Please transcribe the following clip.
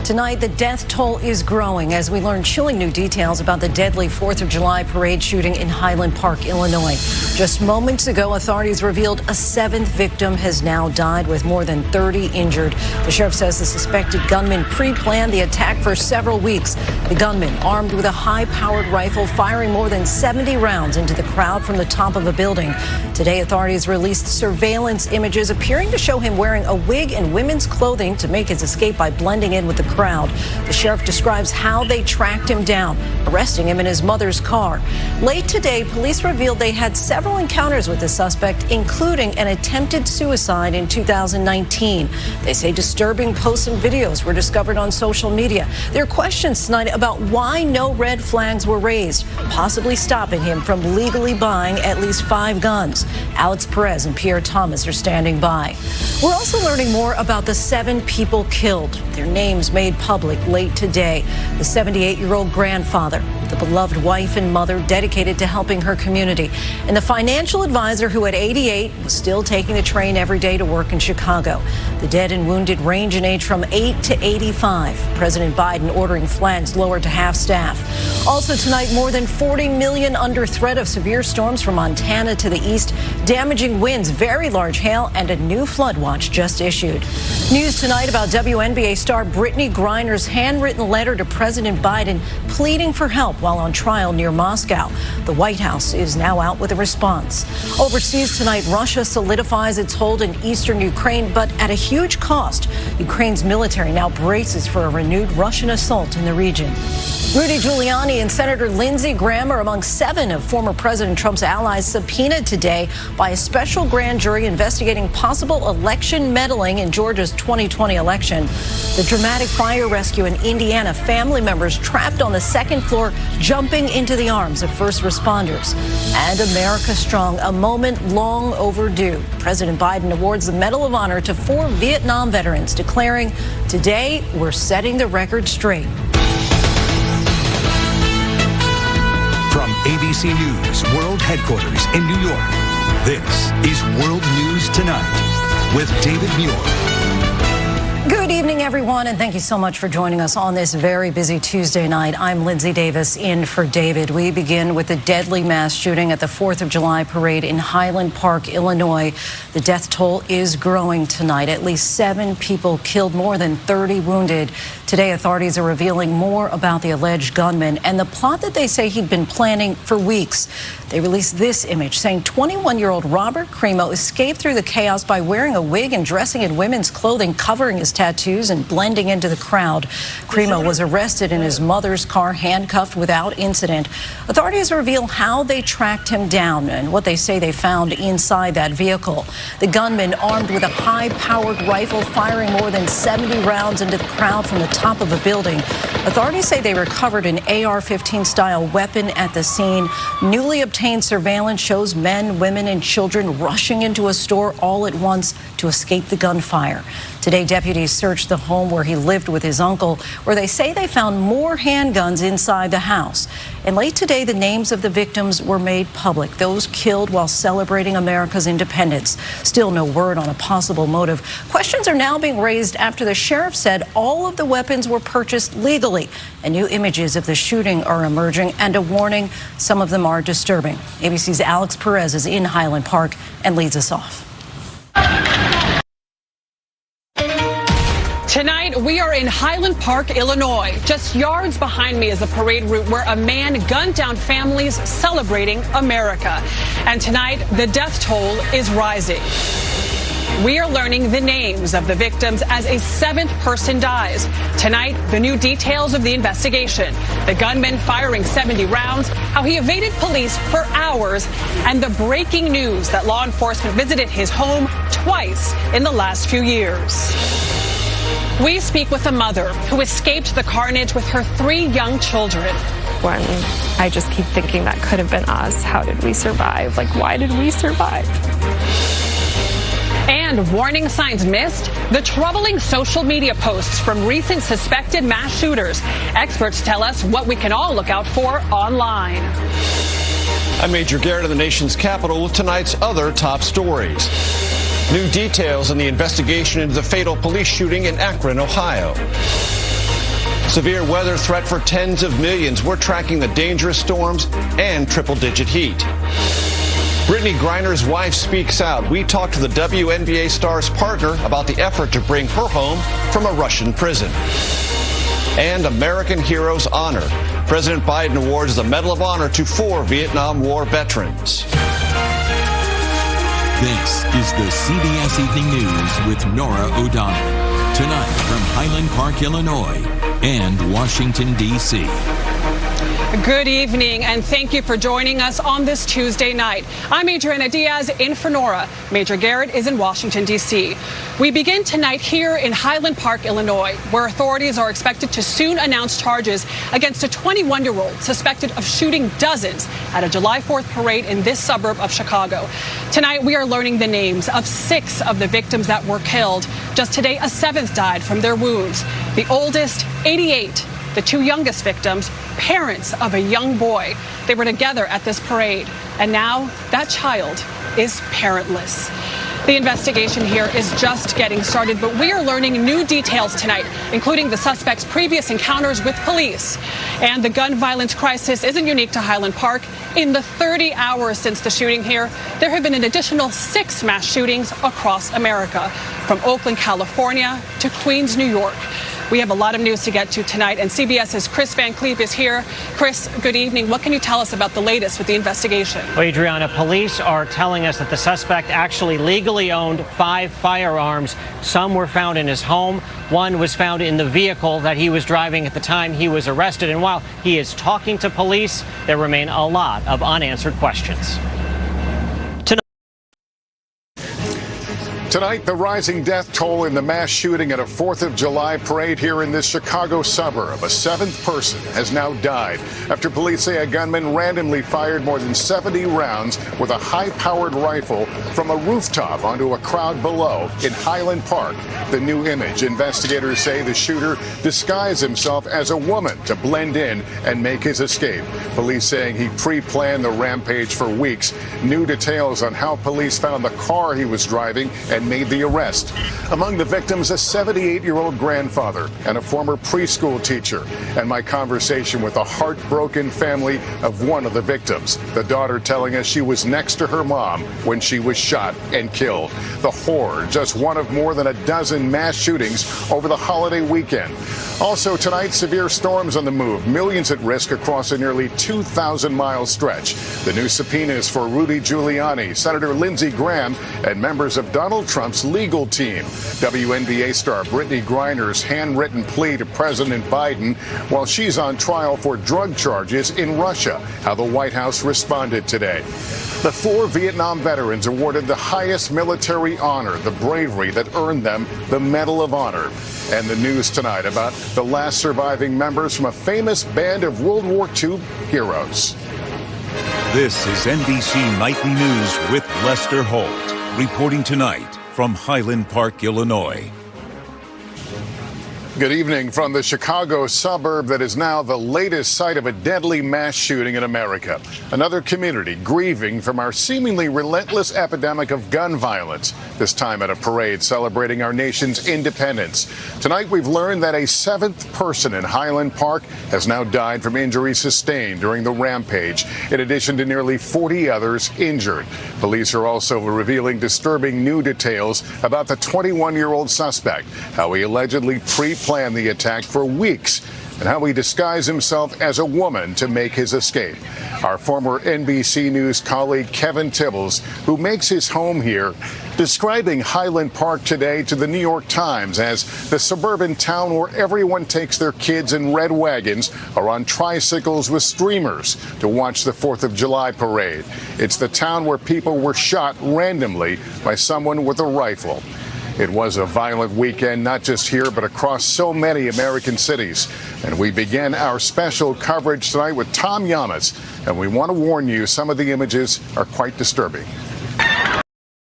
Tonight, the death toll is growing as we learn chilling new details about the deadly 4th of July parade shooting in Highland Park, Illinois. Just moments ago, authorities revealed a 7th victim has now died with more than 30 injured. The sheriff says the suspected gunman pre-planned the attack for several weeks. The gunman, armed with a high-powered rifle, firing more than 70 rounds into the crowd from the top of a building. Today, authorities released surveillance images appearing to show him wearing a wig and women's clothing to make his escape by blending in with the crowd. The sheriff describes how they tracked him down, arresting him in his mother's car. Late today, police revealed they had several encounters with the suspect, including an attempted suicide in 2019. They say disturbing posts and videos were discovered on social media. There are questions tonight about why no red flags were raised, possibly stopping him from legally buying at least 5 guns. Alex Perez and Pierre Thomas are standing by. We're also learning more about the 7 people killed. Their names made public late today. The 78-year-old grandfather, the beloved wife and mother dedicated to helping her community, and the financial advisor who at 88 was still taking the train every day to work in Chicago. The dead and wounded range in age from 8 to 85. President Biden ordering flags lowered to half staff. Also tonight, more than 40 million under threat of severe storms from Montana to the east, damaging winds, very large hail, and a new flood watch just issued. News tonight about WNBA star Brittney Griner's handwritten letter to President Biden pleading for help while on trial near Moscow. The White House is now out with a response. Overseas tonight, Russia solidifies its hold in eastern Ukraine, but at a huge cost. Ukraine's military now braces for a renewed Russian assault in the region. Rudy Giuliani and Senator Linsey Graham are among 7 of former President Trump's allies subpoenaed today by a special grand jury investigating possible election meddling in Georgia's 2020 election. The dramatic fire rescue in Indiana, family members trapped on the 2nd floor jumping into the arms of first responders. And America Strong, a moment long overdue. President Biden awards the Medal of Honor to 4 Vietnam veterans, declaring, "Today, we're setting the record straight." From ABC News World Headquarters in New York, this is World News Tonight with David Muir. Good evening, everyone, and thank you so much for joining us on this very busy Tuesday night. I'm Linsey Davis in for David. We begin with the deadly mass shooting at the 4th of July parade in Highland Park, Illinois. The death toll is growing tonight. At least 7 people killed, more than 30 wounded. Today, authorities are revealing more about the alleged gunman and the plot that they say he'd been planning for weeks. They released this image saying 21-year-old Robert Crimo escaped through the chaos by wearing a wig and dressing in women's clothing, covering his tattoos and blending into the crowd. Crimo was arrested in his mother's car, handcuffed without incident. Authorities reveal how they tracked him down and what they say they found inside that vehicle. The gunman, armed with a high-powered rifle, firing more than 70 rounds into the crowd from the top of a building. Authorities say they recovered an AR-15 style weapon at the scene. Newly obtained surveillance shows men, women, and children rushing into a store all at once to escape the gunfire. Today, deputies searched the home where he lived with his uncle, where they say they found more handguns inside the house. And late today, the names of the victims were made public, those killed while celebrating America's independence. Still no word on a possible motive. Questions are now being raised after the sheriff said all of the weapons were purchased legally. And new images of the shooting are emerging, and a warning, some of them are disturbing. ABC's Alex Perez is in Highland Park and leads us off. Tonight, we are in Highland Park, Illinois. Just yards behind me is the parade route where a man gunned down families celebrating America. And tonight, the death toll is rising. We are learning the names of the victims as a 7th person dies. Tonight, the new details of the investigation. The gunman firing 70 rounds, how he evaded police for hours, and the breaking news that law enforcement visited his home twice in the last few years. We speak with a mother who escaped the carnage with her 3 young children. When I just keep thinking that could have been us. How did we survive? Like, why did we survive? And warning signs missed? The troubling social media posts from recent suspected mass shooters. Experts tell us what we can all look out for online. I'm Major Garret in the nation's capital with tonight's other top stories. New details in the investigation into the fatal police shooting in Akron, Ohio. Severe weather threat for tens of millions. We're tracking the dangerous storms and triple-digit heat. Brittney Griner's wife speaks out. We talked to the WNBA star's partner about the effort to bring her home from a Russian prison. And American Heroes Honor. President Biden awards the Medal of Honor to 4 Vietnam War veterans. This is the CBS Evening News with Norah O'Donnell. Tonight from Highland Park, Illinois and Washington, D.C. Good evening, and thank you for joining us on this Tuesday night. I'm Adriana Diaz in for Nora. Major Garret is in Washington, D.C. We begin tonight here in Highland Park, Illinois, where authorities are expected to soon announce charges against a 21-year-old suspected of shooting dozens at a July 4th parade in this suburb of Chicago. Tonight, we are learning the names of 6 of the victims that were killed. Just today, a 7th died from their wounds. The oldest, 88. The 2 youngest victims, parents of a young boy. They were together at this parade, and now that child is parentless. The investigation here is just getting started, but we are learning new details tonight, including the suspect's previous encounters with police. And the gun violence crisis isn't unique to Highland Park. In the 30 hours since the shooting here, there have been an additional 6 mass shootings across America, from Oakland, California to Queens, New York. We have a lot of news to get to tonight, and CBS's Chris Van Cleef is here. Chris, good evening. What can you tell us about the latest with the investigation? Well, Adriana, police are telling us that the suspect actually legally owned 5 firearms. Some were found in his home. One was found in the vehicle that he was driving at the time he was arrested. And while he is talking to police, there remain a lot of unanswered questions. Tonight, the rising death toll in the mass shooting at a 4th of July parade here in this Chicago suburb. A 7th person has now died after police say a gunman randomly fired more than 70 rounds with a high-powered rifle from a rooftop onto a crowd below in Highland Park. The new image. Investigators say the shooter disguised himself as a woman to blend in and make his escape. Police saying he pre-planned the rampage for weeks. New details on how police found the car he was driving and made the arrest. Among the victims, a 78-year-old grandfather and a former preschool teacher. And my conversation with a heartbroken family of one of the victims. The daughter telling us she was next to her mom when she was shot and killed. The horror, just one of more than a dozen mass shootings over the holiday weekend. Also tonight, severe storms on the move. Millions at risk across a nearly 2,000-mile stretch. The new subpoenas for Rudy Giuliani, Senator Linsey Graham, and members of Donald Trump's legal team. WNBA star Brittney Griner's handwritten plea to President Biden while she's on trial for drug charges in Russia. How the White House responded today. The 4 Vietnam veterans awarded the highest military honor, the bravery that earned them the Medal of Honor. And the news tonight about the last surviving members from a famous band of World War II heroes. This is NBC Nightly News with Lester Holt, reporting tonight from Highland Park, Illinois. Good evening from the Chicago suburb that is now the latest site of a deadly mass shooting in America. Another community grieving from our seemingly relentless epidemic of gun violence, this time at a parade celebrating our nation's independence. Tonight we've learned that a 7th person in Highland Park has now died from injuries sustained during the rampage, in addition to nearly 40 others injured. Police are also revealing disturbing new details about the 21-year-old suspect, how he allegedly pre-planned the attack for weeks, and how he disguised himself as a woman to make his escape. Our former NBC News colleague Kevin Tibbles, who makes his home here, describing Highland Park today to the New York Times as the suburban town where everyone takes their kids in red wagons or on tricycles with streamers to watch the 4th of July parade. It's the town where people were shot randomly by someone with a rifle. It was a violent weekend, not just here, but across so many American cities. And we begin our special coverage tonight with Tom Yamas. And we want to warn you, some of the images are quite disturbing.